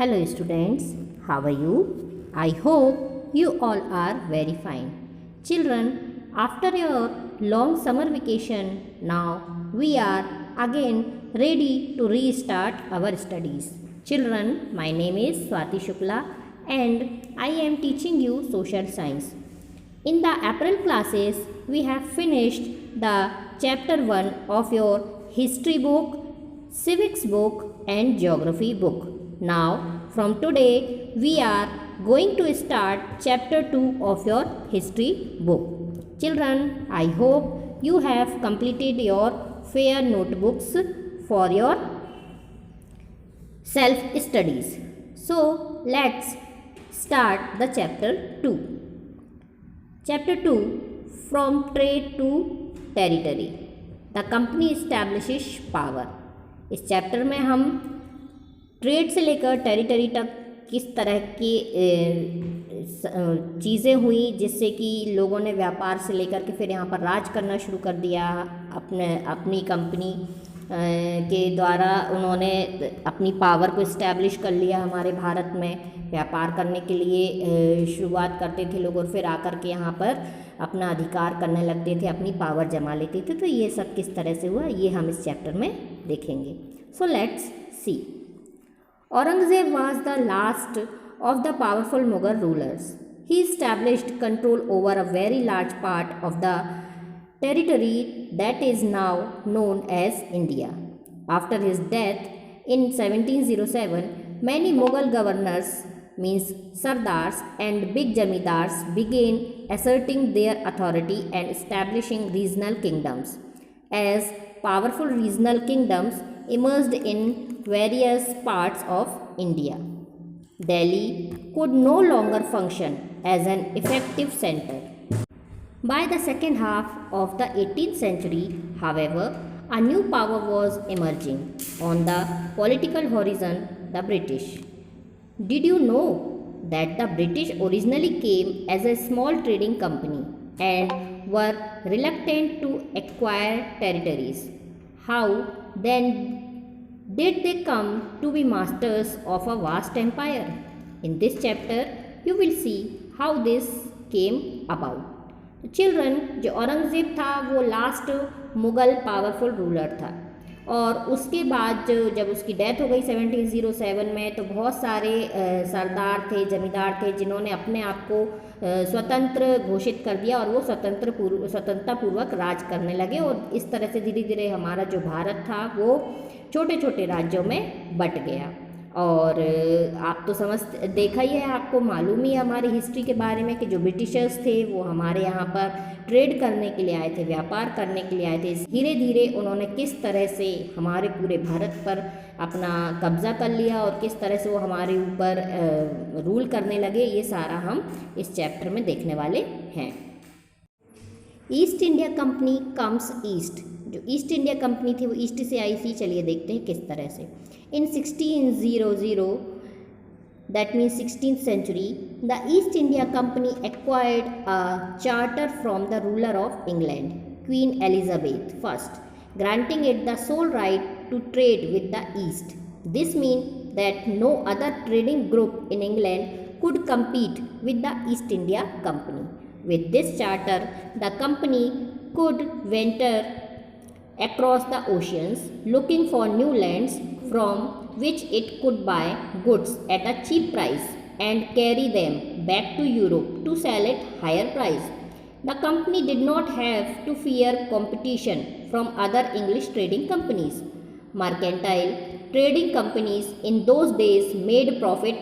Hello students, how are you? I hope you all are very fine. Children, after your long summer vacation, now we are again ready to restart our studies. Children, my name is Swati Shukla and I am teaching you social science. In the April classes, we have finished the chapter 1 of your history book, civics book and geography book. Now, from today, we are going to start chapter 2 of your history book. Children, I hope you have completed your fair notebooks for your self studies. So, let's start the chapter 2. Chapter 2, From Trade to Territory. The company establishes power. इस chapter में हम trade से लेकर territory तक किस तरह की चीज़ें हुई जिससे कि लोगों ने व्यापार से लेकर के फिर यहाँ पर राज करना शुरू कर दिया। अपनी कंपनी के द्वारा उन्होंने अपनी पावर को इस्टेब्लिश कर लिया। हमारे भारत में व्यापार करने के लिए शुरुआत करते थे लोग और फिर आकर के यहाँ पर अपना अधिकार करने लगते थे, अपनी पावर जमा लेते थे। तो ये सब किस तरह से हुआ ये हम इस चैप्टर में देखेंगे। So let's see. Aurangzeb was the last of the powerful Mughal rulers. He established control over a very large part of the territory that is now known as India. After his death in 1707, many Mughal governors, means Sardars and big Jamidars, began asserting their authority and establishing regional kingdoms. As powerful regional kingdoms emerged in various parts of India, Delhi could no longer function as an effective center. By the second half of the 18th century, however, a new power was emerging on the political horizon, the British. Did you know that the British originally came as a small trading company and were reluctant to acquire territories? How then did they come to be masters of a vast empire? In this chapter, you will see how this came about. Children, जो औरंगज़ेब था वो last Mughal powerful ruler था और उसके बाद जब उसकी death हो गई 1707 में तो बहुत सारे सरदार थे, जमींदार थे जिन्होंने अपने आप को स्वतंत्र घोषित कर दिया और वो स्वतंत्रतापूर्वक राज करने लगे और इस तरह से धीरे धीरे हमारा जो भारत था वो छोटे छोटे राज्यों में बट गया। और आप तो देखा ही है, आपको मालूम ही है हमारी हिस्ट्री के बारे में कि जो ब्रिटिशर्स थे वो हमारे यहाँ पर ट्रेड करने के लिए आए थे, व्यापार करने के लिए आए थे। धीरे धीरे उन्होंने किस तरह से हमारे पूरे भारत पर अपना कब्ज़ा कर लिया और किस तरह से वो हमारे ऊपर रूल करने लगे, ये सारा हम इस चैप्टर में देखने वाले हैं। East India company comes east. जो ईस्ट इंडिया कंपनी थी वो ईस्ट से आई थी। चलिए देखते हैं किस तरह से। In 1600, that means 16th century, the East India Company acquired a charter from the ruler of England, Queen Elizabeth I, granting it the sole right to trade with the East. This means that no other trading group in England could compete with the East India Company. With this charter, the company could venture across the oceans looking for new lands from which it could buy goods at a cheap price and carry them back to Europe to sell at higher price. The company did not have to fear competition from other English trading companies. Mercantile trading companies in those days made profit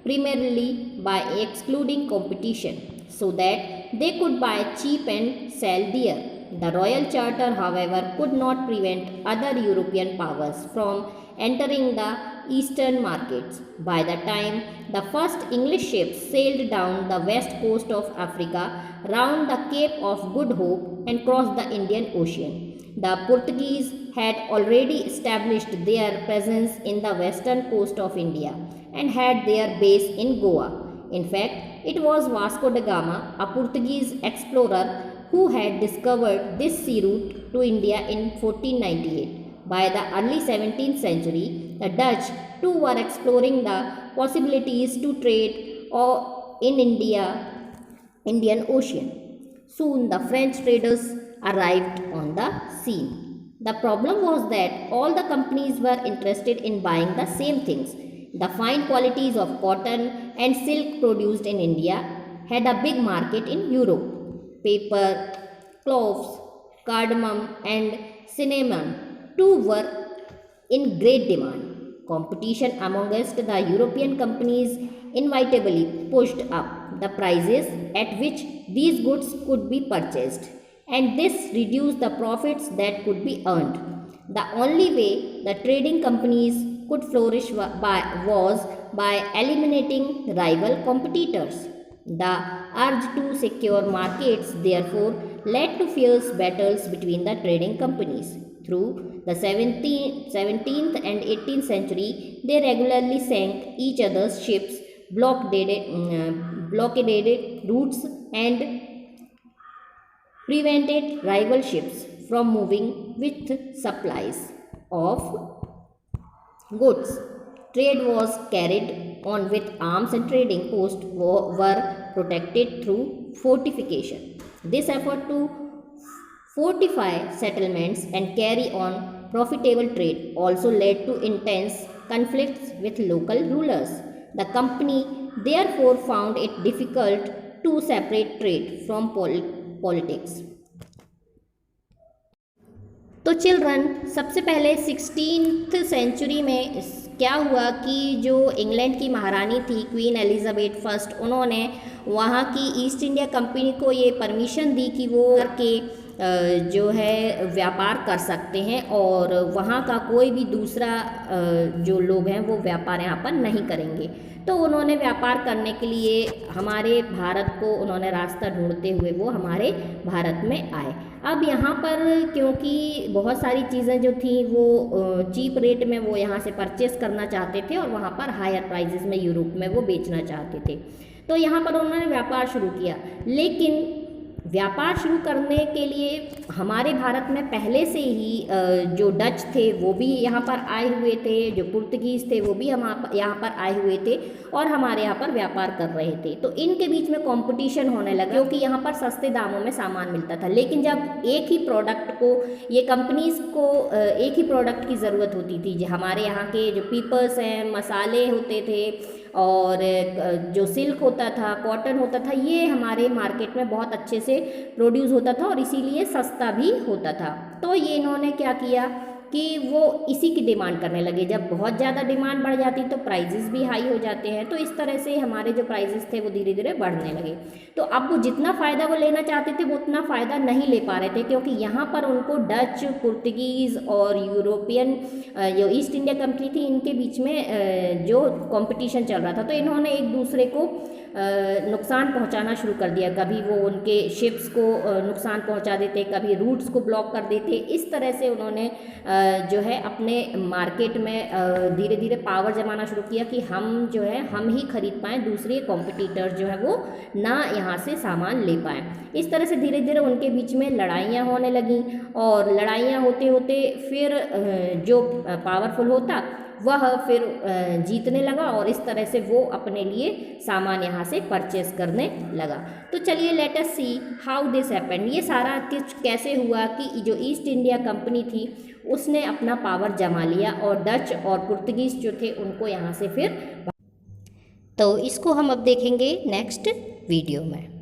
primarily by excluding competition so that they could buy cheap and sell dear. The Royal Charter, however, could not prevent other European powers from entering the eastern markets. By the time the first English ships sailed down the west coast of Africa, round the Cape of Good Hope and crossed the Indian Ocean, the Portuguese had already established their presence in the western coast of India and had their base in Goa. In fact, it was Vasco da Gama, a Portuguese explorer, who had discovered this sea route to India in 1498. By the early 17th century, the Dutch too were exploring the possibilities to trade in Indian Ocean. Soon the French traders arrived on the scene. The problem was that all the companies were interested in buying the same things. The fine qualities of cotton and silk produced in India had a big market in Europe. Paper, cloves, cardamom and cinnamon too were in great demand. Competition amongst the European companies inevitably pushed up the prices at which these goods could be purchased, and this reduced the profits that could be earned. The only way the trading companies could flourish was by eliminating rival competitors. The urge to secure markets therefore led to fierce battles between the trading companies. Through the 17th and 18th century, they regularly sank each other's ships, blockaded routes, and prevented rival ships from moving with supplies of goods. Trade was carried on with arms and trading posts were protected through fortification. This effort to fortify settlements and carry on profitable trade also led to intense conflicts with local rulers. The company therefore found it difficult to separate trade from politics. तो children, सबसे पहले 16th century में क्या हुआ कि जो England की महारानी थी क्वीन एलिजाबेथ फर्स्ट, उन्होंने वहाँ की ईस्ट इंडिया कंपनी को ये परमिशन दी कि वो के जो है व्यापार कर सकते हैं और वहाँ का कोई भी दूसरा जो लोग हैं वो व्यापार यहाँ पर नहीं करेंगे। तो उन्होंने व्यापार करने के लिए हमारे भारत को उन्होंने रास्ता ढूंढते हुए वो हमारे भारत में आए। अब यहाँ पर क्योंकि बहुत सारी चीज़ें जो थी वो चीप रेट में वो यहाँ से परचेस करना चाहते थे और वहाँ पर हायर प्राइजेस में यूरोप में वो बेचना चाहते थे, तो यहाँ पर उन्होंने व्यापार शुरू किया। लेकिन व्यापार शुरू करने के लिए हमारे भारत में पहले से ही जो डच थे वो भी यहाँ पर आए हुए थे, जो पुर्तगीज़ थे वो भी यहाँ पर आए हुए थे और हमारे यहाँ पर व्यापार कर रहे थे। तो इनके बीच में कंपटीशन होने लगा क्योंकि यहाँ पर सस्ते दामों में सामान मिलता था। लेकिन जब एक ही प्रोडक्ट को ये कंपनीज़ को एक ही प्रोडक्ट की ज़रूरत होती थी, जो हमारे यहाँ के जो पीपल्स हैं, मसाले होते थे और जो सिल्क होता था, कॉटन होता था, ये हमारे मार्केट में बहुत अच्छे से प्रोड्यूस होता था और इसीलिए सस्ता भी होता था। तो ये इन्होंने क्या किया कि वो इसी की डिमांड करने लगे। जब बहुत ज़्यादा डिमांड बढ़ जाती तो प्राइजेस भी हाई हो जाते हैं, तो इस तरह से हमारे जो प्राइजेस थे वो धीरे धीरे बढ़ने लगे। तो अब वो जितना फ़ायदा वो लेना चाहते थे वो उतना फ़ायदा नहीं ले पा रहे थे क्योंकि यहाँ पर उनको डच, पुर्तगीज़ और यूरोपियन जो ईस्ट इंडिया कंपनी थी इनके बीच में जो कंपटीशन चल रहा था, तो इन्होंने एक दूसरे को नुकसान पहुंचाना शुरू कर दिया। कभी वो उनके शिप्स को नुकसान पहुंचा देते, कभी रूट्स को ब्लॉक कर देते। इस तरह से उन्होंने जो है अपने मार्केट में धीरे धीरे पावर जमाना शुरू किया कि हम जो है हम ही खरीद पाएँ, दूसरे कॉम्पिटिटर जो है वो ना यहाँ से सामान ले पाएँ। इस तरह से धीरे धीरे उनके बीच में लड़ाइयाँ होने लगीं और लड़ाइयाँ होते होते फिर जो पावरफुल होता वह फिर जीतने लगा और इस तरह से वो अपने लिए सामान यहाँ से परचेस करने लगा। तो चलिए let us see how this happened. ये सारा कुछ कैसे हुआ कि जो ईस्ट इंडिया कंपनी थी उसने अपना पावर जमा लिया और डच और पुर्तगीज़ जो थे उनको यहाँ से फिर, तो इसको हम अब देखेंगे नेक्स्ट वीडियो में।